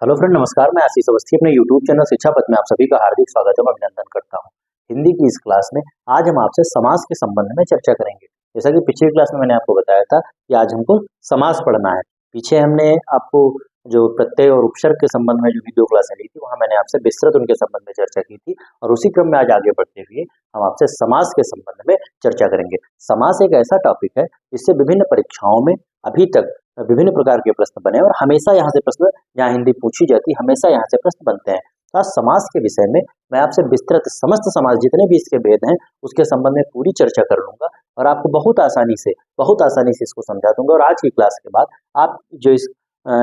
Hello friend, नमस्कार। मैं आशीष अवस्थी अपने यूट्यूब चैनल शिक्षा पथ में आप सभी का हार्दिक स्वागत एवं अभिनंदन करता हूं। हिंदी की इस क्लास में आज हम आपसे समास के संबंध में चर्चा करेंगे। जैसा कि पिछली क्लास में मैंने आपको बताया था कि आज हमको समास पढ़ना है। पीछे हमने आपको जो प्रत्यय और उपसर्ग के संबंध में जो वीडियो क्लासें ली थी, वहां मैंने आपसे विस्तृत उनके संबंध में चर्चा की थी और उसी क्रम में आज आगे बढ़ते हुए हम आपसे समास के संबंध में चर्चा करेंगे। समास एक ऐसा टॉपिक है जिससे विभिन्न परीक्षाओं में अभी तक विभिन्न प्रकार के प्रश्न बने और हमेशा यहाँ से प्रश्न, जहाँ हिंदी पूछी जाती है, हमेशा यहाँ से प्रश्न बनते हैं। तो आज समास के विषय में मैं आपसे विस्तृत समस्त समास जितने भी इसके भेद हैं उसके संबंध में पूरी चर्चा कर लूंगा और आपको बहुत आसानी से इसको समझा दूंगा। और आज की क्लास के बाद आप जो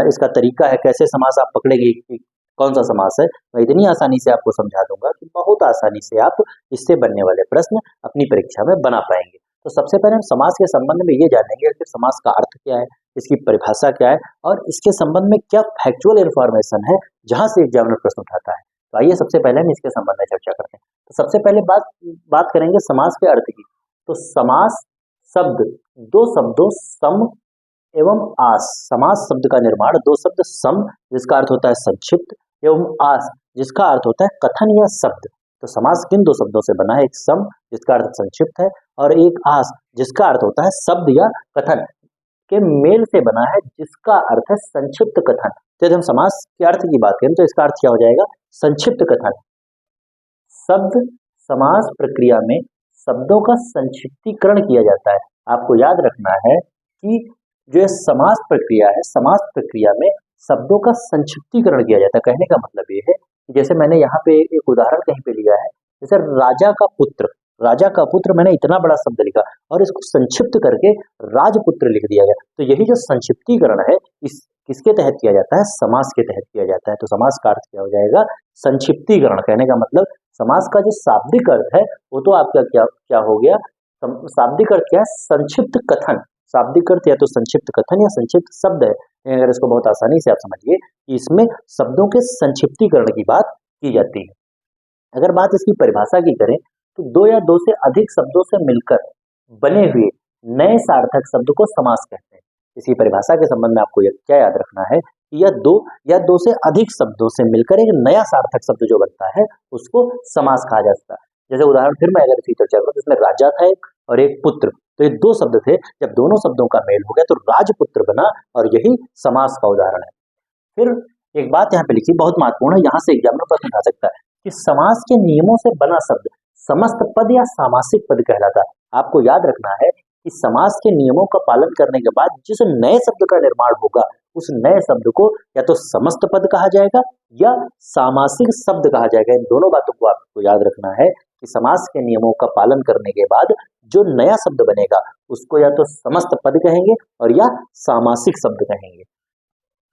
इसका तरीका है, कैसे समास आप पकड़ेंगे कि कौन सा समास है, मैं इतनी आसानी से आपको समझा दूंगा कि बहुत आसानी से आप इससे बनने वाले प्रश्न अपनी परीक्षा में बना पाएंगे। तो सबसे पहले हम समास के संबंध में ये जानेंगे कि समास का अर्थ क्या है, इसकी परिभाषा क्या है और इसके संबंध में क्या फैक्चुअल इन्फॉर्मेशन है जहां से एग्जामिनर प्रश्न उठाता है। तो आइए सबसे पहले हम इसके संबंध में चर्चा करते हैं। तो सबसे पहले बात करेंगे समास के अर्थ की। तो समास शब्द दो शब्दों सम एवं आस। समास शब्द का निर्माण दो शब्द सम जिसका अर्थ होता है संक्षिप्त एवं आस जिसका अर्थ होता है कथन या शब्द। तो समास किन दो शब्दों से बना है? एक सम जिसका अर्थ संक्षिप्त है और एक आस जिसका अर्थ होता है शब्द या कथन के मेल से बना है जिसका अर्थ है संक्षिप्त कथन। तो यदि हम समास के अर्थ की बात करें तो इसका अर्थ क्या हो जाएगा? संक्षिप्त कथन। शब्द समास प्रक्रिया में शब्दों का संक्षिप्तीकरण किया जाता है। आपको याद रखना है कि जो ये समास प्रक्रिया है, समास प्रक्रिया में शब्दों का संक्षिप्तीकरण किया जाता है। कहने का मतलब ये है कि जैसे मैंने यहाँ पे एक उदाहरण कहीं पे लिया है, जैसे राजा का पुत्र। राजा का पुत्र मैंने इतना बड़ा शब्द लिखा और इसको संक्षिप्त करके राजपुत्र लिख दिया गया। तो यही जो संक्षिप्तीकरण है इस किसके तहत किया जाता है? समास के तहत किया जाता है। तो समास का अर्थ क्या हो जाएगा? संक्षिप्तीकरण। कहने का मतलब समास का जो शाब्दिक अर्थ है वो तो आपका क्या क्या हो गया? शाब्दिक अर्थ क्या है? संक्षिप्त कथन। शाब्दिक अर्थ या तो संक्षिप्त कथन या संक्षिप्त शब्द है। अगर इसको बहुत आसानी से आप समझिए कि इसमें शब्दों के संक्षिप्तीकरण की बात की जाती है। अगर बात इसकी परिभाषा की करें तो दो या दो से अधिक शब्दों से मिलकर बने हुए नए सार्थक शब्द को समास कहते हैं। इसी परिभाषा के संबंध में आपको क्या याद रखना है कि यह दो या दो से अधिक शब्दों से मिलकर एक नया सार्थक शब्द जो बनता है उसको समास कहा जाता है। जैसे उदाहरण फिर मैं अगर इसकी चर्चा करूं तो इसमें राजा था एक और एक पुत्र। तो ये दो शब्द थे, जब दोनों शब्दों का मेल हो गया तो राजपुत्र बना और यही समास का उदाहरण है। फिर एक बात यहाँ पे लिखी, बहुत महत्वपूर्ण है, यहाँ से एग्जामिनर प्रश्न उठा सकता है कि समास के नियमों से बना शब्द समस्त पद या सामासिक पद कहलाता है। आपको याद रखना है कि समास के नियमों का पालन करने के बाद जिस नए शब्द का निर्माण होगा उस नए शब्द को या तो समस्त पद कहा जाएगा या सामासिक शब्द कहा जाएगा। इन दोनों बातों को आपको याद रखना है कि समास के नियमों का पालन करने के बाद जो नया शब्द बनेगा उसको या तो समस्त पद कहेंगे और या सामासिक शब्द कहेंगे।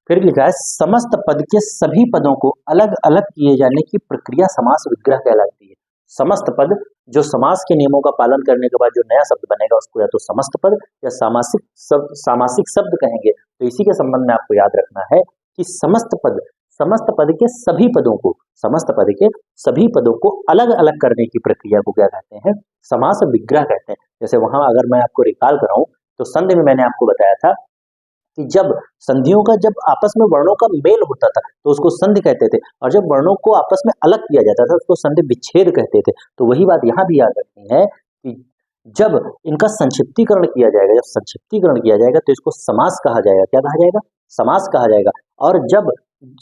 फिर लिखा है समस्त पद के सभी पदों को अलग अलग किए जाने की प्रक्रिया समास विग्रह कहलाती है। समस्त पद जो समास के नियमों का पालन करने के बाद जो नया शब्द बनेगा उसको या तो समस्त पद या सामासिक शब्द कहेंगे। तो इसी के संबंध में आपको याद रखना है कि समस्त पद के सभी पदों को, समस्त पद के सभी पदों को अलग अलग करने की प्रक्रिया को क्या कहते हैं? समास विग्रह कहते हैं। जैसे वहां अगर मैं आपको रिकॉल कराऊं तो संधि में मैंने आपको बताया था कि जब संधियों का जब आपस में वर्णों का मेल होता था तो उसको संधि कहते थे और जब वर्णों को आपस में अलग किया जाता था उसको संधि विच्छेद कहते थे। तो वही बात यहाँ भी याद रखनी है कि जब इनका संक्षिप्तीकरण किया जाएगा, जब संक्षिप्तीकरण किया जाएगा तो इसको समास कहा जाएगा। क्या कहा जाएगा? समास कहा जाएगा। और जब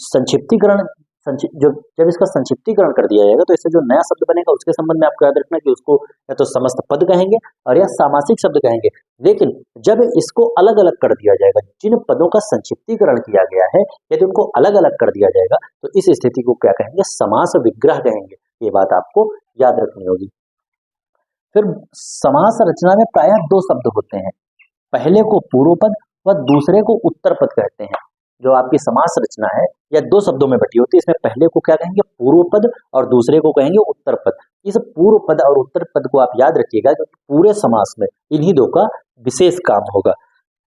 संक्षिप्तीकरण जब इसका संक्षिप्तीकरण कर दिया जाएगा तो इससे जो नया शब्द बनेगा उसके संबंध में आपको याद रखना कि उसको या तो समस्त पद कहेंगे और या सामासिक शब्द कहेंगे। लेकिन जब इसको अलग अलग कर दिया जाएगा, जिन पदों का संक्षिप्तीकरण किया गया है यदि उनको अलग अलग कर दिया जाएगा तो इस स्थिति को क्या कहेंगे? समास विग्रह कहेंगे। ये बात आपको याद रखनी होगी। फिर समास रचना में प्रायः दो शब्द होते हैं, पहले को पूर्व पद व दूसरे को उत्तर पद कहते हैं। जो आपकी समास रचना है यह दो शब्दों में बटी होती है। इसमें पहले को क्या कहेंगे? पूर्व पद और दूसरे को कहेंगे उत्तर पद। इस पूर्व पद और उत्तर पद को आप याद रखिएगा कि पूरे समास में इन्हीं दो का विशेष काम होगा।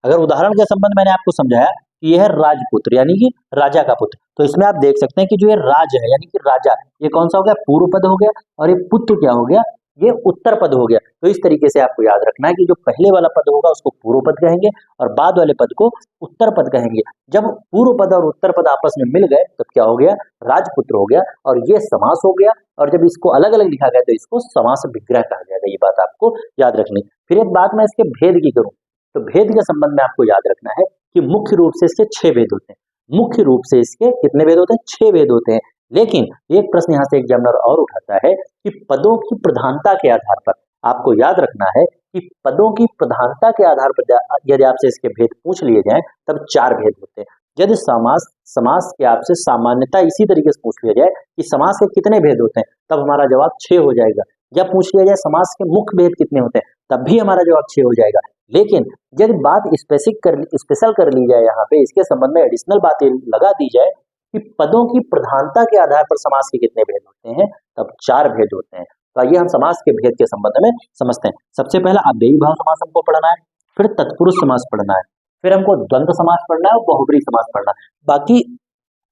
अगर उदाहरण के संबंध मैंने आपको समझाया कि यह है राजपुत्र यानी कि राजा का पुत्र, तो इसमें आप देख सकते हैं कि जो ये राज है यानी कि राजा, ये कौन सा हो गया? पूर्व पद हो गया और ये पुत्र क्या हो गया? ये उत्तर पद हो गया। तो इस तरीके से आपको याद रखना है कि जो पहले वाला पद होगा उसको पूर्व पद कहेंगे और बाद वाले पद को उत्तर पद कहेंगे। जब पूर्व पद और उत्तर पद आपस में मिल गए तब क्या हो गया, राजपुत्र हो गया और ये समास हो गया। और जब इसको अलग अलग लिखा गया तो इसको समास विग्रह कहा जाएगा। ये बात आपको याद रखनी। फिर एक बात मैं इसके भेद की करूं तो भेद के संबंध में आपको याद रखना है कि मुख्य रूप से इसके 6 भेद होते हैं। मुख्य रूप से इसके कितने भेद होते हैं, 6 भेद होते हैं। लेकिन एक प्रश्न यहाँ से एग्जामिनर और उठाता है कि पदों की प्रधानता के आधार पर आपको याद रखना है कि पदों की प्रधानता के आधार पर यदि आपसे इसके भेद पूछ लिए जाएं तब 4 भेद होते हैं। यदि समास के आपसे सामान्यता इसी तरीके से पूछ लिया जाए कि समास के कितने भेद होते हैं तब हमारा जवाब 6 हो जाएगा। जब पूछ लिया जाए समास के मुख्य भेद कितने होते हैं तब भी हमारा जवाब 6 हो जाएगा। लेकिन यदि बात स्पेशल कर ली जाए, यहाँ पे इसके संबंध में एडिशनल बातें लगा दी जाए कि पदों की प्रधानता के आधार पर समास के कितने भेद होते हैं तब 4 भेद होते हैं। तो आइए हम समास के भेद के संबंध में समझते हैं। सबसे पहला अव्ययी भाव समास हमको पढ़ना है, फिर तत्पुरुष समास पढ़ना है, फिर हमको द्वंद्व समास पढ़ना है और बहुब्रीहि समास पढ़ना है। बाकी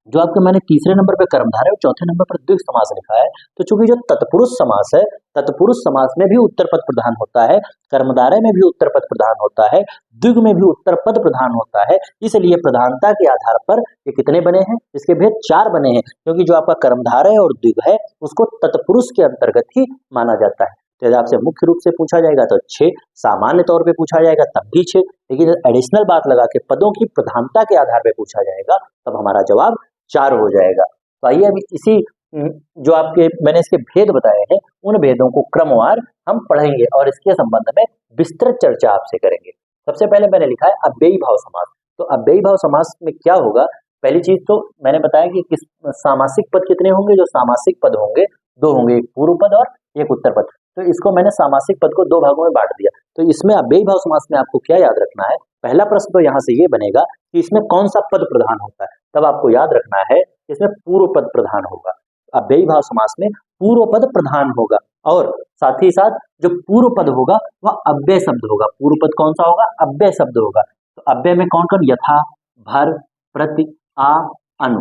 जो आपके मैंने तीसरे नंबर पे कर्मधारय और चौथे नंबर पर द्विग समास लिखा है, तो चूंकि जो तत्पुरुष समास है, तत्पुरुष समास में भी उत्तर पद प्रधान होता है, कर्मधारय में भी उत्तर पद प्रधान होता है, द्विग में भी उत्तर पद प्रधान होता है। इसलिए प्रधानता के आधार पर ये कितने बने हैं, इसके भेद 4 बने हैं, क्योंकि जो आपका कर्मधारय और द्विग है उसको तत्पुरुष के अंतर्गत ही माना जाता है। तो यदि आपसे मुख्य रूप से पूछा जाएगा तो 6, सामान्य तौर पे पूछा जाएगा तब भी 6, लेकिन एडिशनल बात लगा के पदों की प्रधानता के आधार पर पूछा जाएगा तब हमारा जवाब 4 हो जाएगा। तो आइए अभी इसी जो आपके मैंने इसके भेद बताए हैं उन भेदों को क्रमवार हम पढ़ेंगे और इसके संबंध में विस्तृत चर्चा आपसे करेंगे। सबसे पहले मैंने लिखा है अव्ययी भाव समास। तो अव्ययी भाव समास में क्या होगा, पहली चीज तो मैंने बताया कि किस सामासिक पद कितने होंगे, जो सामासिक पद होंगे 2 होंगे, एक पूर्व पद और एक उत्तर पद। तो इसको मैंने सामासिक पद को 2 भागों में बांट दिया। तो इसमें अव्ययी भाव समास में आपको क्या याद रखना है, पहला प्रश्न तो यहाँ से ये बनेगा कि इसमें कौन सा पद प्रधान होता है, तब आपको याद रखना है इसमें पूर्व पद प्रधान होगा। अव्ययी भाव समास में पूर्व पद प्रधान होगा और साथ ही साथ जो पूर्व पद होगा वह अव्यय शब्द होगा। पूर्व पद कौन सा होगा, अव्यय शब्द होगा। तो अव्यय में कौन कौन, यथा, भर, प्रति, आ, अनु।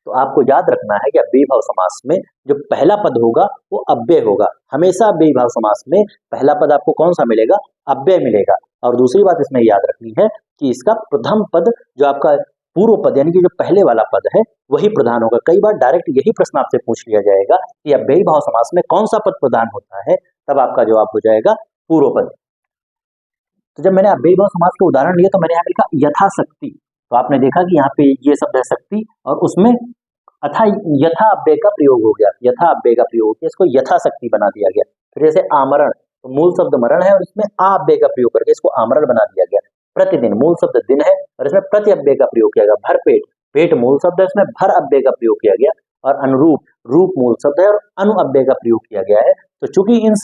तो आपको याद रखना है कि अव्ययी भाव समास में जो पहला पद होगा वो अव्यय होगा। हमेशा अव्ययी भाव समास में पहला पद आपको कौन सा मिलेगा, अव्यय मिलेगा। और दूसरी बात इसमें याद रखनी है कि इसका प्रथम पद जो आपका पूर्व पद यानी कि जो पहले वाला पद है वही प्रधान होगा। कई बार डायरेक्ट यही प्रश्न आपसे पूछ लिया जाएगा कि अव्ययी भाव समास में कौन सा पद प्रधान होता है, तब आपका जवाब हो जाएगा पूर्व पद। तो जब मैंने अव्ययी भाव समास का उदाहरण लिया तो मैंने यहाँ लिखा यथाशक्ति। तो आपने देखा कि यहाँ पे ये शब्द है शक्ति और उसमें अथा यथा अव्यय का प्रयोग हो गया, यथा अव्यय का प्रयोग हो गया, इसको यथाशक्ति बना दिया गया। फिर जैसे आमरण, तो मूल शब्द मरण है और इसमें आ अव्यय का प्रयोग करके इसको आमरण बना दिया गया। प्रतिदिन, मूल शब्द दिन है और इसमें प्रति अव्यय का प्रयोग किया गया। भरपेट, पेट मूल शब्द है, इसमें भर अव्यय का प्रयोग किया गया। और अनुरूप, रूप मूल शब्द है और अनु अव्यय का प्रयोग किया गया है। तो चूंकि इन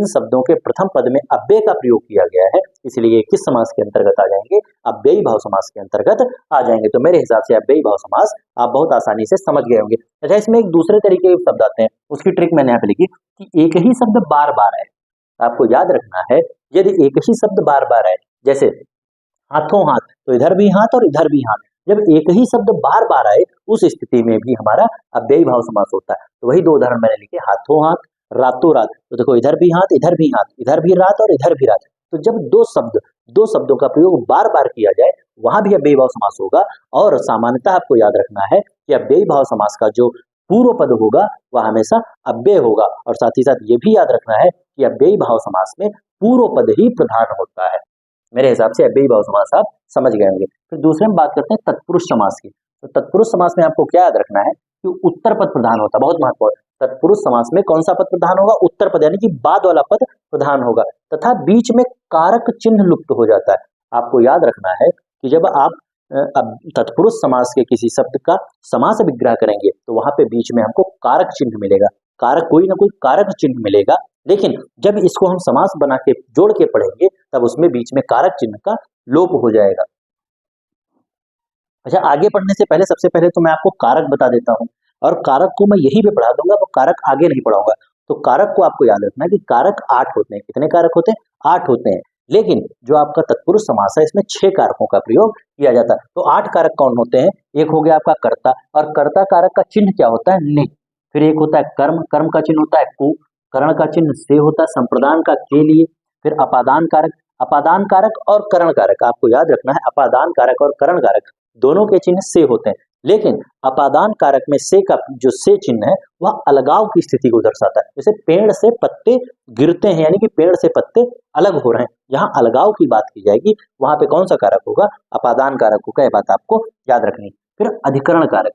शब्दों के प्रथम पद में अव्यय का प्रयोग किया गया है इसलिए किस समास के अंतर्गत आ जाएंगे, अव्ययी भाव समास के अंतर्गत आ जाएंगे। तो मेरे हिसाब से अव्ययी भाव समास आप बहुत आसानी से समझ गए होंगे। अच्छा, इसमें एक दूसरे तरीके के शब्द आते हैं, उसकी ट्रिक मैंने यहाँ पे लिखी कि एक ही शब्द बार बार है। आपको याद रखना है यदि एक ही शब्द बार बार है, जैसे हाथों हाथ, तो इधर भी हाथ और इधर भी हाथ, जब एक ही शब्द बार बार आए उस स्थिति में भी हमारा अव्ययी भाव समास होता है। तो वही 2 उदाहरण मैंने लिखे, हाथों हाथ, रातों रात। तो देखो इधर भी हाथ, इधर भी हाथ, इधर भी रात और इधर भी रात। तो जब दो शब्दों का प्रयोग बार बार किया जाए वहां भी अव्ययी भाव समास होगा। और सामान्यतः आपको याद रखना है कि अव्ययी भाव समास का जो पूर्व पद होगा वह हमेशा अव्यय होगा। और साथ ही साथ ये भी याद रखना है कि अव्ययी भाव समास में पूर्व पद ही प्रधान होता है। मेरे हिसाब से अव्ययी भाव समास आप समझ गए होंगे। फिर दूसरे में बात करते हैं तत्पुरुष समास की। तो तत्पुरुष समास में आपको क्या याद रखना है कि उत्तर पद प्रधान होता है, बहुत महत्वपूर्ण। तत्पुरुष समास में कौन सा पद प्रधान होगा, उत्तर पद यानी कि बाद वाला पद प्रधान होगा तथा बीच में कारक चिन्ह लुप्त हो जाता है। आपको याद रखना है कि जब आप तत्पुरुष समास के किसी शब्द का समास विग्रह करेंगे तो वहां पे बीच में हमको कारक चिन्ह मिलेगा, कारक कोई ना कोई कारक चिन्ह मिलेगा। लेकिन जब इसको हम समास बना के जोड़ के पढ़ेंगे तब उसमें बीच में कारक चिन्ह का लोप हो जाएगा। अच्छा, आगे पढ़ने से पहले सबसे पहले तो मैं आपको कारक बता देता हूँ और कारक को मैं यहीं पे पढ़ा दूंगा, वो कारक आगे नहीं पढ़ाऊंगा। तो कारक को आपको याद रखना है कि कारक 8 होते हैं। कितने कारक होते हैं, 8 होते हैं। लेकिन जो आपका तत्पुरुष समास है इसमें 6 कारकों का प्रयोग किया जाता है। तो 8 कारक कौन होते हैं, एक हो गया आपका कर्ता, और कर्ता कारक का चिन्ह क्या होता है, ने। फिर एक होता है कर्म, कर्म का चिन्ह होता है कु, करण का चिन्ह से होता है, संप्रदान का के लिए, फिर अपादान कारक, अपादान कारक और करण कारक, आपको याद रखना है अपादान कारक और करण कारक दोनों के चिन्ह से होते हैं, लेकिन अपादान कारक में से का जो से चिन्ह है वह अलगाव की स्थिति को दर्शाता है। जैसे पेड़ से पत्ते गिरते हैं यानी कि पेड़ से पत्ते अलग हो रहे हैं, यहाँ अलगाव की बात की जाएगी, वहां पे कौन सा कारक होगा, अपादान कारक होगा, यह बात आपको याद रखनी। फिर अधिकरण कारक,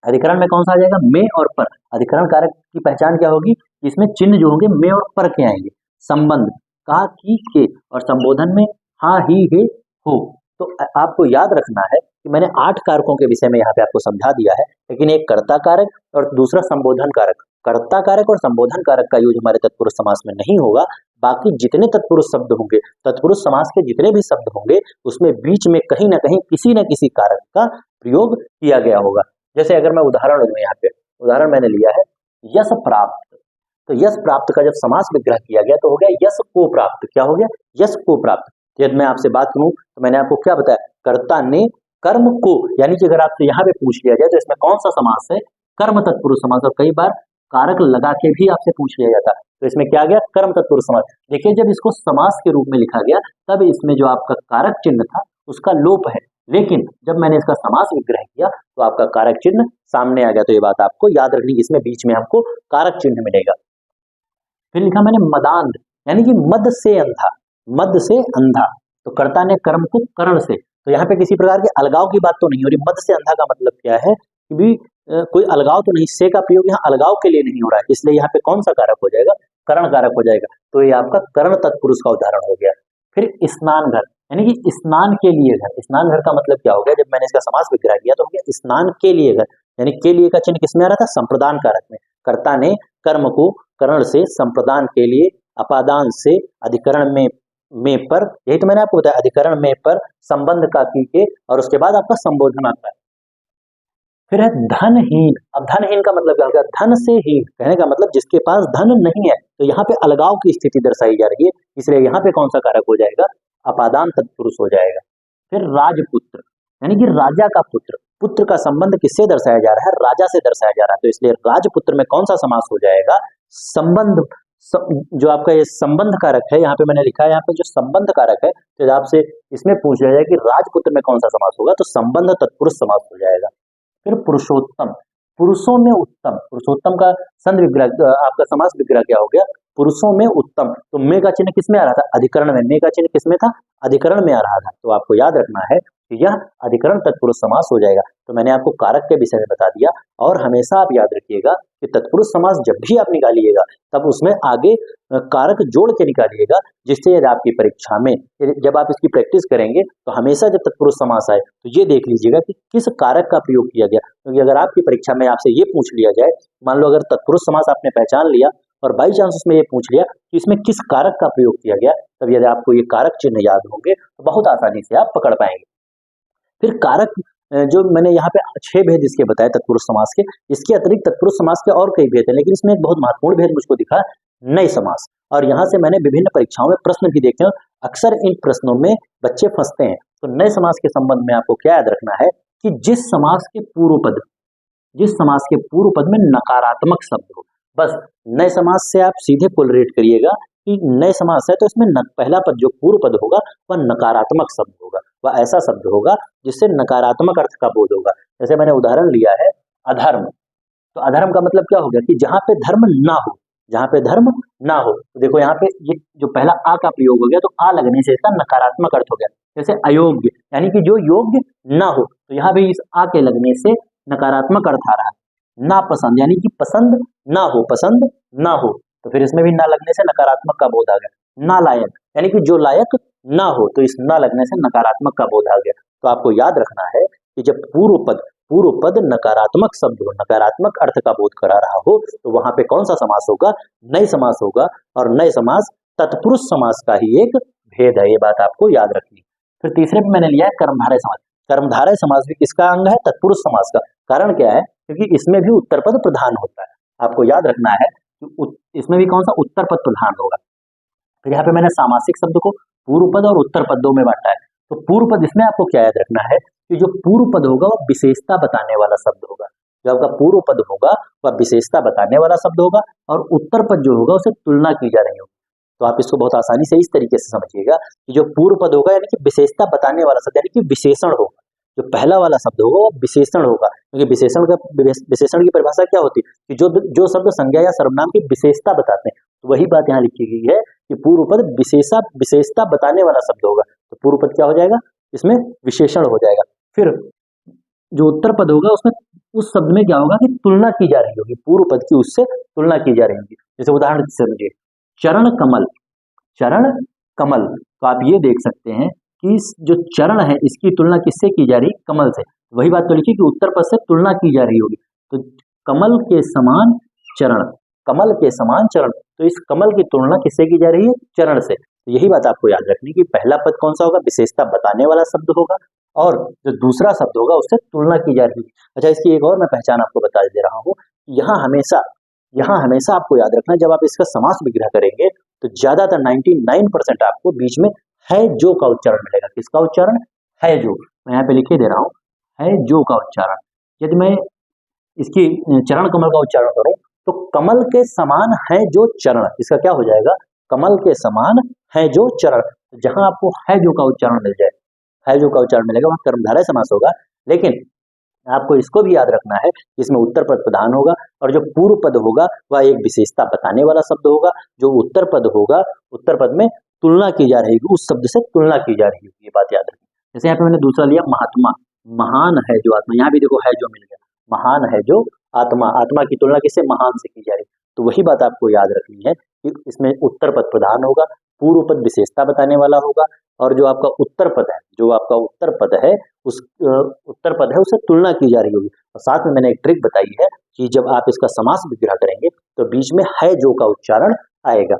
अधिकरण में कौन सा आ जाएगा, में और पर। अधिकरण कारक की पहचान क्या होगी, इसमें चिन्ह जो होंगे में और पर के आएंगे। संबंध का, की, के, और संबोधन में हाँ, ही, हे, हो। तो आपको याद रखना है कि मैंने 8 कारकों के विषय में यहाँ पे आपको समझा दिया है, लेकिन एक कर्ता कारक और दूसरा संबोधन कारक। कर्ता कारक और संबोधन कारक का यूज हमारे तत्पुरुष समास में नहीं होगा, बाकी जितने तत्पुरुष शब्द होंगे, तत्पुरुष समास के जितने भी शब्द होंगे, उसमें बीच में कहीं ना कहीं किसी न किसी कारक का प्रयोग किया गया होगा। जैसे अगर मैं उदाहरण लूँ, यहाँ पे उदाहरण मैंने लिया है यश प्राप्त, तो यश प्राप्त का जब समास विग्रह किया गया तो हो गया यश को प्राप्त। क्या हो गया, यश को प्राप्त। यदि मैं आपसे बात करूं तो मैंने आपको क्या बताया, कर्ता ने कर्म को, यानी कि अगर आपसे यहाँ पे पूछ लिया जाए तो इसमें कौन सा समास है, कर्म तत्पुरुष समास। और कई बार कारक लगा के भी आपसे पूछ लिया जाता है, तो इसमें क्या गया, कर्म तत्पुरुष समास। देखिए जब इसको समास के रूप में लिखा गया तब इसमें जो आपका कारक चिन्ह था उसका लोप है, लेकिन जब मैंने इसका समास विग्रह किया तो आपका कारक चिन्ह सामने आ गया। तो ये बात आपको याद रखनी, इसमें बीच में हमको कारक चिन्ह मिलेगा। फिर लिखा मैंने मदांध, यानी कि मद से अंधा, मद से अंधा। तो कर्ता ने कर्म को करण से, तो यहाँ पे किसी प्रकार के अलगाव की बात तो नहीं हो रही। मद से अंधा का मतलब क्या है कि भी कोई अलगाव तो नहीं, से का प्रयोग यहाँ अलगाव के लिए नहीं हो रहा है, इसलिए यहाँ पे कौन सा कारक हो जाएगा, करण कारक हो जाएगा। तो ये आपका करण तत्पुरुष का उदाहरण हो गया। फिर स्नान घर, यानी कि स्नान के लिए घर। स्नान घर का मतलब क्या हो गया, जब मैंने इसका समास विग्रह किया तो हो गया स्नान के लिए घर, यानी के लिए का चिन्ह किसमें आ रहा था, संप्रदान कारक में। कर्ता ने कर्म को करण से, संप्रदान के लिए, अपादान से, अधिकरण में पर, यही तो मैंने आपको बताया, अधिकरण में पर, संबंध का की के, और उसके बाद आपका संबोधन आता है। फिर है धनहीन। अब धनहीन का मतलब क्या हो गया, धन से हीन, कहने का मतलब जिसके पास धन नहीं है। तो यहाँ पे अलगाव की स्थिति दर्शाई जा रही है, इसलिए यहाँ पे कौन सा कारक हो जाएगा, अपादान तत्पुरुष हो जाएगा। फिर राजपुत्र, यानी कि राजा का पुत्र। पुत्र का संबंध किससे दर्शाया जा रहा है, राजा से दर्शाया जा रहा है, तो इसलिए राजपुत्र में कौन सा समास हो जाएगा, संबंध। जो आपका ये संबंध कारक है, यहाँ पे मैंने लिखा है, यहाँ पे जो संबंध कारक है, तो आपसे इसमें पूछ लिया जाए कि राजपुत्र में कौन सा समास होगा, तो संबंध तत्पुरुष समास हो जाएगा। फिर पुरुषोत्तम, पुरुषों में उत्तम। पुरुषोत्तम का संधि विग्रह, आपका समास विग्रह क्या हो गया, पुरुषों में उत्तम। तो में का चिन्ह किसमें आ रहा था, अधिकरण में। में का चिन्ह किसमें था, अधिकरण में आ रहा था। तो आपको याद रखना है कि यह अधिकरण तत्पुरुष समास हो जाएगा। तो मैंने आपको कारक के विषय में बता दिया, और हमेशा आप याद रखिएगा कि तत्पुरुष समास जब भी आप निकालिएगा तब उसमें आगे कारक जोड़ के निकालिएगा, जिससे यदि आपकी परीक्षा में जब आप इसकी प्रैक्टिस करेंगे तो हमेशा जब तत्पुरुष समास आए तो ये देख लीजिएगा कि किस कारक का प्रयोग किया गया। क्योंकि अगर आपकी परीक्षा में आपसे ये पूछ लिया जाए, मान लो अगर तत्पुरुष समास आपने पहचान लिया और बाई चांस उसमें ये पूछ लिया कि इसमें किस कारक का प्रयोग किया गया, तब यदि आपको ये कारक चिन्ह याद होंगे तो बहुत आसानी से आप पकड़ पाएंगे। फिर कारक जो मैंने यहाँ पे 6 भेद इसके बताए तत्पुरुष समास के, इसके अतिरिक्त तत्पुरुष समास के और कई भेद हैं, लेकिन इसमें एक बहुत महत्वपूर्ण भेद मुझको दिखा, नए समास। और यहाँ से मैंने विभिन्न परीक्षाओं में प्रश्न भी देखे हैं, अक्सर इन प्रश्नों में बच्चे फंसते हैं। तो नए समास के संबंध में आपको क्या याद रखना है कि जिस समास के पूर्व पद में नकारात्मक शब्द हो, बस नए समास से आप सीधे कोलरेट करिएगा कि नए समास है तो इसमें पहला पद जो पूर्व पद होगा वह नकारात्मक शब्द होगा, वह ऐसा शब्द होगा जिससे नकारात्मक अर्थ का बोध होगा। जैसे मैंने उदाहरण लिया है अधर्म, तो अधर्म का मतलब क्या हो गया कि जहां पे धर्म ना हो, जहां पे धर्म ना हो। तो देखो यहाँ पे ये जो पहला आ का प्रयोग हो गया, तो आ लगने से इसका नकारात्मक अर्थ हो गया। जैसे अयोग्य, यानी कि जो योग्य ना हो, तो यहाँ पे इस आ के लगने से नकारात्मक अर्थ आ रहा है। नापसंद, यानी कि पसंद ना हो, पसंद ना हो, तो फिर इसमें भी ना लगने से नकारात्मक का बोध आ गया। नालायक, यानी कि जो लायक ना हो, तो इस ना लगने से नकारात्मक का बोध आ गया। तो आपको याद रखना है कि जब पूर्व पद नकारात्मक शब्द हो, नकारात्मक अर्थ का बोध करा रहा हो, तो वहां पे कौन सा समास होगा, नए समास होगा। और नए समास तत्पुरुष समास का ही एक भेद है, ये बात आपको याद रखनी। फिर तीसरे पे मैंने लिया है कर्मधारय समास। कर्मधारय समास भी किसका अंग है, तत्पुरुष समास का। कारण क्या है, क्योंकि इसमें भी उत्तर पद प्रधान होता है। आपको याद रखना है कि इसमें भी कौन सा उत्तर पद प्रधान होगा। फिर यहाँ पे मैंने सामासिक शब्द को पूर्व पद और उत्तर पद दो में बांटा है। तो पूर्व पद, इसमें आपको क्या याद रखना है कि जो पूर्व पद होगा वो विशेषता बताने वाला शब्द होगा। जो आपका पूर्व पद होगा वह विशेषता बताने वाला शब्द होगा और उत्तर पद जो होगा उसे तुलना की जा रही होगी। तो आप इसको बहुत आसानी से इस तरीके से समझिएगा कि जो पूर्व पद होगा यानी कि विशेषता बताने वाला शब्द यानी कि विशेषण होगा। जो पहला वाला शब्द होगा वो विशेषण होगा, क्योंकि विशेषण की परिभाषा क्या होती है कि जो शब्द संज्ञा या सर्वनाम की विशेषता बताते हैं। तो वही बात यहाँ लिखी गई है कि पूर्व पद विशेषता बताने वाला शब्द होगा। तो पूर्व पद क्या हो जाएगा, इसमें विशेषण हो जाएगा। फिर जो उत्तर पद होगा उसमें उस शब्द में क्या होगा कि तुलना की जा रही होगी, पूर्व पद की उससे तुलना की जा रही होगी। जैसे उदाहरण समझिए, चरण कमल, चरण कमल। तो आप ये देख सकते हैं कि जो चरण है इसकी तुलना किससे की जा रही, कमल से। वही बात तो लिखिए कि उत्तर पद से तुलना की जा रही होगी। तो कमल के समान चरण, कमल के समान चरण, तो इस कमल की तुलना किससे की जा रही है, चरण से। तो यही बात आपको याद रखनी कि पहला पद कौन सा होगा, विशेषता बताने वाला शब्द होगा, और जो दूसरा शब्द होगा उससे तुलना की जा रही है। अच्छा, इसकी एक और मैं पहचान आपको बता दे रहा हूँ। यहाँ हमेशा आपको याद रखना, जब आप इसका समास विग्रह करेंगे तो ज्यादातर 99% आपको बीच में है जो का उच्चारण मिलेगा। किसका उच्चारण, है जो। मैं यहाँ पे लिखे दे रहा हूँ, है जो का उच्चारण। यदि मैं इसकी चरण कमल का उच्चारण करूं तो कमल के समान है जो चरण, इसका क्या हो जाएगा, कमल के समान है जो चरण। जहां आपको है जो का उच्चारण मिल जाए, है जो का उच्चारण मिलेगा वहां कर्मधारय समास होगा। लेकिन आपको इसको भी याद रखना है, इसमें उत्तर पद प्रधान होगा और जो पूर्व पद होगा वह एक विशेषता बताने वाला शब्द होगा। जो उत्तर पद होगा, उत्तर पद में तुलना की जा रही होगी, उस शब्द से तुलना की जा रही होगी, ये बात याद रखनी। जैसे यहाँ पे मैंने दूसरा लिया महात्मा, महान है जो आत्मा, यहाँ भी देखो है जो मिल गया, महान है जो आत्मा, आत्मा की तुलना किससे, महान से की जा रही। तो वही बात आपको याद रखनी है कि इसमें उत्तर पद प्रधान होगा, पूर्व पद विशेषता बताने वाला होगा, और जो आपका उत्तर पद है, जो आपका उत्तर पद है उस उत्तर पद है उससे तुलना की जा रही होगी। और साथ में मैंने एक ट्रिक बताई है कि जब आप इसका समास विग्रह करेंगे तो बीच में है जो का उच्चारण आएगा।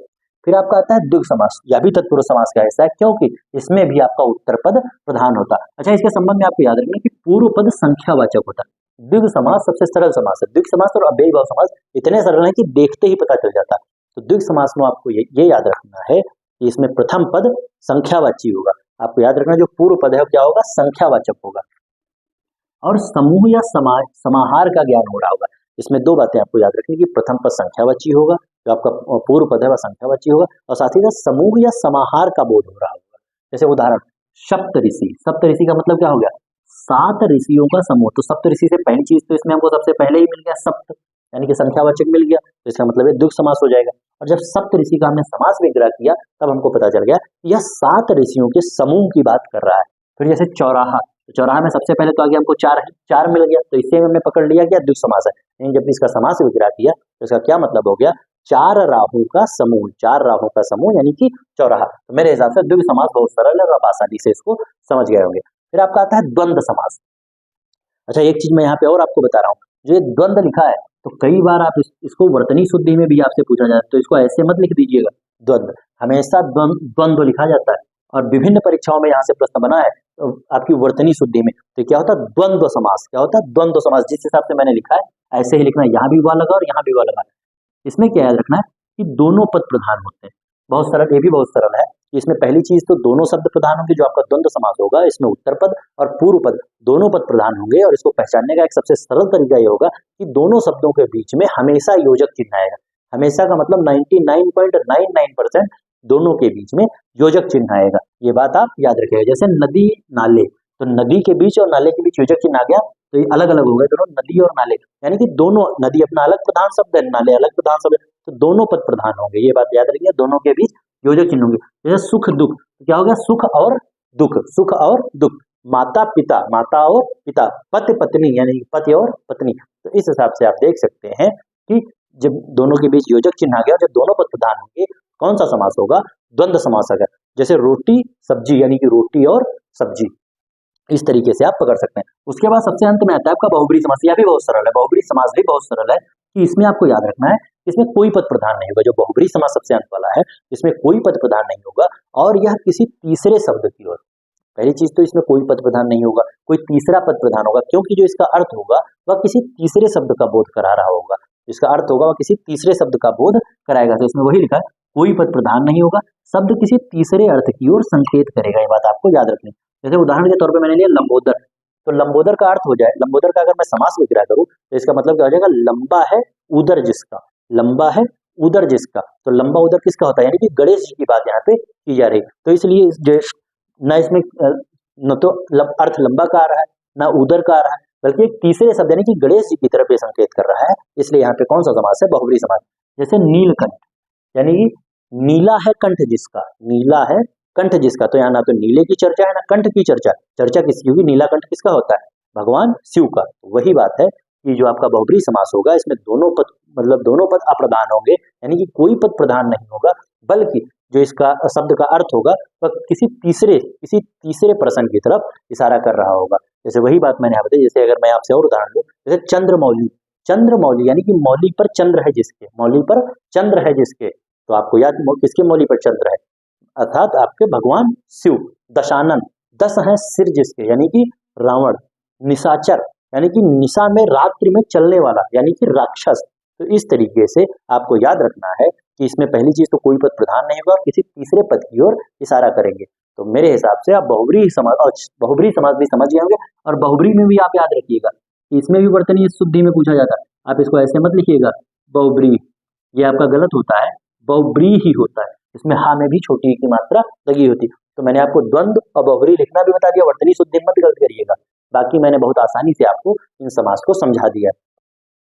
फिर आपका आता है द्विगु समास, यह भी तत्पुरुष समास का हिस्सा है क्योंकि इसमें भी आपका उत्तर पद प्रधान होता है। अच्छा, इसके संबंध में आपको याद रखना कि पूर्व पद संख्यावाचक होता है। द्विगु समास सबसे सरल समास है। द्विगु समास और अव्ययीभाव समास इतने सरल है कि देखते ही पता चल जाता है। तो द्विगु समास में आपको ये याद रखना है कि इसमें प्रथम पद संख्यावाची होगा। आपको याद रखना जो पूर्व पद है क्या होगा, संख्यावाचक होगा, और समूह या समाहार का ज्ञान हो रहा होगा। इसमें दो बातें आपको याद रखनी कि प्रथम पद संख्यावाची होगा, जो आपका पूर्व पद है वह संख्यावाची होगा, और साथ ही साथ समूह या समाहार का बोध हो रहा होगा। जैसे उदाहरण, सप्त ऋषि, सप्त ऋषि का मतलब क्या हो गया, 7 ऋषियों का समूह। तो सप्त ऋषि से पहली चीज तो इसमें हमको सबसे पहले ही मिल गया सप्त, यानी कि संख्यावाचक मिल गया, तो इसका मतलब है द्विगु समास हो जाएगा। और जब सप्त ऋषि का हमने समास विग्रह किया तब हमको पता चल गया यह 7 ऋषियों के समूह की बात कर रहा है। फिर जैसे चौराहा, तो चौराहा में सबसे पहले तो आगे हमको 4 है, 4 मिल गया, तो इससे हमने पकड़ लिया क्या, द्विगु समास है। लेकिन जब इसका समास विग्रह किया तो इसका क्या मतलब हो गया, 4 राहु का समूह, 4 राहु का समूह यानी कि चौराहा। तो मेरे हिसाब से द्विगु समास बहुत सरल है और आप आसानी से इसको समझ गए होंगे। फिर आपका आता है द्वंद्व समास। अच्छा, एक चीज मैं यहाँ पे और आपको बता रहा हूँ, जो ये द्वंद्व लिखा है तो कई बार आप इसको वर्तनी शुद्धि में भी आपसे पूछा जाता है, तो इसको ऐसे मत लिख दीजिएगा द्वंद्व, हमेशा द्वंद्व लिखा जाता है। और विभिन्न परीक्षाओं में यहाँ से प्रश्न बना है तो आपकी वर्तनी शुद्धि में, तो क्या होता है द्वंद्व समास, क्या होता है द्वंद्व समास। जिस हिसाब से मैंने लिखा है ऐसे ही लिखना, यहाँ भी हुआ लगा और यहाँ भी हुआ लगा। इसमें क्या याद रखना है कि दोनों पद प्रधान होते हैं। बहुत सरल, ये भी बहुत सरल है। इसमें पहली चीज तो दोनों शब्द प्रधान होंगे, जो आपका द्वंद्व समास होगा इसमें उत्तर पद और पूर्व पद दोनों पद प्रधान होंगे। और इसको पहचानने का एक सबसे सरल तरीका ये होगा कि दोनों शब्दों के बीच में हमेशा योजक चिन्ह आएगा। हमेशा का मतलब 99.99% दोनों के बीच में योजक चिन्ह आएगा, ये बात आप याद रखिएगा। जैसे नदी नाले, तो नदी के बीच और नाले के बीच योजक चिन्ह आ गया तो ये अलग अलग हो गए दोनों, नदी और नाले, यानी कि दोनों, नदी अपना अलग प्रधान शब्द है, नाले अलग प्रधान शब्द है, तो दोनों पद प्रधान होंगे, ये बात याद रखिए, दोनों के बीच योजक चिन्ह होंगे। जैसे सुख दुख, तो क्या हो गया सुख और दुख, सुख और दुख, माता पिता, माता और पिता, पति पत्नी यानी पति और पत्नी। तो इस हिसाब से आप देख सकते हैं कि जब दोनों के बीच योजक चिन्ह आ गया, जब दोनों पद प्रधान होंगे कौन सा समास होगा, द्वंद्व समास होगा। जैसे रोटी सब्जी यानी कि रोटी और सब्जी, इस तरीके से आप पकड़ सकते हैं। उसके बाद सबसे अंत में आता है आपका बहुब्री समास, यह भी बहुत सरल है, बहुब्री समास भी बहुत सरल है कि इसमें आपको याद रखना है इसमें कोई पद प्रधान नहीं होगा। जो बहुब्री समास सबसे अंत वाला है इसमें कोई पद प्रधान नहीं होगा और यह किसी तीसरे शब्द की ओर, पहली चीज तो इसमें कोई पद प्रधान नहीं होगा, कोई तीसरा पद प्रधान होगा, क्योंकि जो इसका अर्थ होगा वह किसी तीसरे शब्द का बोध करा रहा होगा, इसका अर्थ होगा वह किसी तीसरे शब्द का बोध कराएगा। तो इसमें वही लिखा है कोई पद प्रधान नहीं होगा, शब्द किसी तीसरे अर्थ की ओर संकेत करेगा, ये बात आपको याद रखनी। जैसे उदाहरण के तौर पे मैंने लिया लंबोदर, तो लंबोदर का अर्थ हो जाए, लंबोदर का अगर मैं समास विग्रह करूं तो इसका मतलब क्या हो जाएगा, लंबा है उदर जिसका, लंबा है उदर जिसका। तो लंबा उदर किसका होता है, यानी कि गणेश जी की बात यहाँ पे की जा रही। तो इसलिए न इसमें न तो अर्थ लंबा का आ रहा है, ना उदर का आ रहा है, बल्कि एक तीसरे शब्द यानी कि गणेश जी की तरफ ये संकेत कर रहा है। इसलिए यहाँ पे कौन सा समास है, बहुब्रीहि समास। जैसे नीलकंठ, यानी कि नीला है कंठ जिसका, नीला है कंठ जिसका, तो यहाँ ना तो नीले की चर्चा है ना कंठ की चर्चा, चर्चा किसकी होगी, नीला कंठ किसका होता है, भगवान शिव का। वही बात है कि जो आपका बहुब्रीहि समास होगा इसमें दोनों पद, मतलब दोनों पद अप्रधान होंगे, यानी कि कोई पद प्रधान नहीं होगा, बल्कि जो इसका शब्द का अर्थ होगा वह किसी तीसरे पर्सन की तरफ इशारा कर रहा होगा। जैसे वही बात मैंने यहाँ बताई, जैसे अगर मैं आपसे और उदाहरण दूं, जैसे चंद्रमौली, चंद्रमौली यानी कि मौली पर चंद्र है जिसके, मौली पर चंद्र है जिसके, तो आपको याद किसके मौली पर चंद्र है, अर्थात आपके भगवान शिव। दशानन, 10 है सिर जिसके, यानी कि रावण। निशाचर, यानी कि निशा में रात्रि में चलने वाला, यानी कि राक्षस। तो इस तरीके से आपको याद रखना है कि इसमें पहली चीज तो कोई पद प्रधान नहीं होगा और किसी तीसरे पद की ओर इशारा करेंगे। तो मेरे हिसाब से आप बहुब्रीहि समास भी समझ गए होंगे। और बहुब्रीहि में भी आप याद रखिएगा कि इसमें भी वर्तनीय शुद्धि में पूछा जाता है, आप इसको ऐसे मत लिखिएगा बहुब्रीहि, ये आपका गलत होता है, बहुब्रीहि ही होता है, इसमें हा में भी छोटी की मात्रा लगी होती। तो मैंने आपको द्वंद्व और बहुब्रीहि लिखना भी बता दिया, वर्तनी शुद्धि मत गलत करिएगा। बाकी मैंने बहुत आसानी से आपको इन समास को समझा दिया।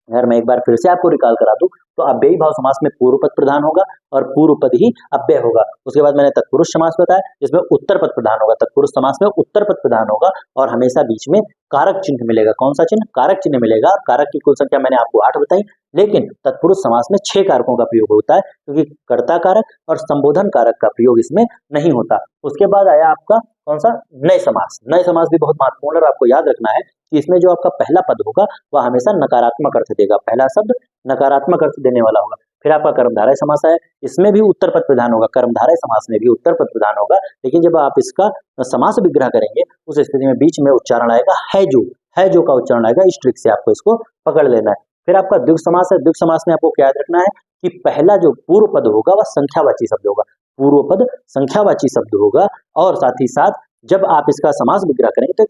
अगर मैं एक बार फिर से आपको रिकॉल करा दूं तो अव्ययी भाव समास में पूर्व पद प्रधान होगा और पूर्व पद ही अव्यय होगा। उसके बाद मैंने तत्पुरुष समास बताया जिसमें उत्तर पद प्रधान होगा, तत्पुरुष समास में उत्तर पद प्रधान होगा और हमेशा बीच में कारक चिन्ह मिलेगा। कौन सा चिन्ह, कारक चिन्ह मिलेगा। कारक की कुल संख्या मैंने आपको 8 बताई, लेकिन तत्पुरुष समास में 6 कारकों का प्रयोग होता है, क्योंकि कर्ता कारक और संबोधन कारक का प्रयोग इसमें नहीं होता। उसके बाद आया आपका कौन सा, नए समास। नए समास भी बहुत महत्वपूर्ण है, आपको याद रखना है कि इसमें जो आपका पहला पद होगा वह हमेशा नकारात्मक अर्थ देगा, पहला शब्द नकारात्मक अर्थ देने वाला होगा। फिर आपका कर्मधारय समास है, इसमें भी उत्तर पद प्रधान होगा, कर्मधारय समास में भी उत्तर पद प्रधान होगा, लेकिन जब आप इसका समास विग्रह करेंगे उस स्थिति में बीच में उच्चारण आएगा है जो का उच्चारण आएगा। इस ट्रिक से आपको इसको पकड़ लेना है। फिर आपका द्विगु समास है, द्विगु समास में आपको क्या याद रखना है कि पहला जो पूर्व पद होगा वह संख्यावाची शब्द होगा, पूर्व पद संख्यावाची शब्द होगा, और साथ ही साथ जब आप इसका समास विग्रह करेंगे तो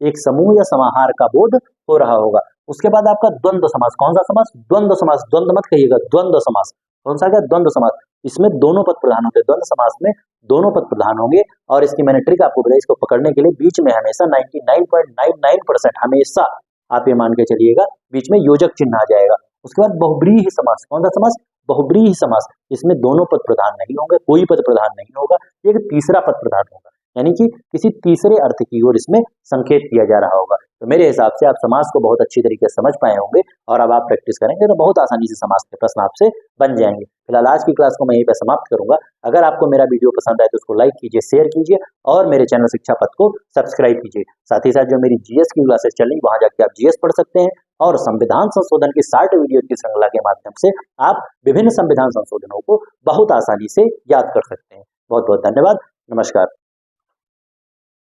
एक समूह या समाहार का बोध हो रहा होगा। उसके बाद आपका द्वंद्व समास, कौन सा समास, द्वंद्व समास, द्वंद्व मत कहिएगा, द्वंद्व समास। कौन सा, क्या, द्वंद्व समास। इसमें दोनों पद प्रधान होते हैं, द्वंद्व समास में दोनों पद प्रधान होंगे। और इसकी मैंने ट्रिक आपको बताई, इसको पकड़ने के लिए बीच में हमेशा 99.99% हमेशा आप ये मान के चलिएगा बीच में योजक चिन्ह आ जाएगा। उसके बाद बहुब्रीहि समास, कौन सा समास, बहुब्रीहि समास। इसमें दोनों पद प्रधान नहीं होंगे, कोई पद प्रधान नहीं होगा, एक तीसरा पद प्रधान होगा, यानी कि किसी तीसरे अर्थ की ओर इसमें संकेत किया जा रहा होगा। तो मेरे हिसाब से आप समास को बहुत अच्छी तरीके से समझ पाए होंगे, और अब आप प्रैक्टिस करेंगे तो बहुत आसानी से समास के प्रश्न आपसे बन जाएंगे। फिलहाल आज की क्लास को मैं यहीं पर समाप्त करूंगा। अगर आपको मेरा वीडियो पसंद आए तो उसको लाइक कीजिए, शेयर कीजिए और मेरे चैनल शिक्षा पथ को सब्सक्राइब कीजिए। साथ ही साथ जो मेरी जीएस की क्लासेस चल रही वहां जाके आप जीएस पढ़ सकते हैं, और संविधान संशोधन की 60 वीडियो की श्रृंखला के माध्यम से आप विभिन्न संविधान संशोधनों को बहुत आसानी से याद कर सकते हैं। बहुत बहुत धन्यवाद, नमस्कार।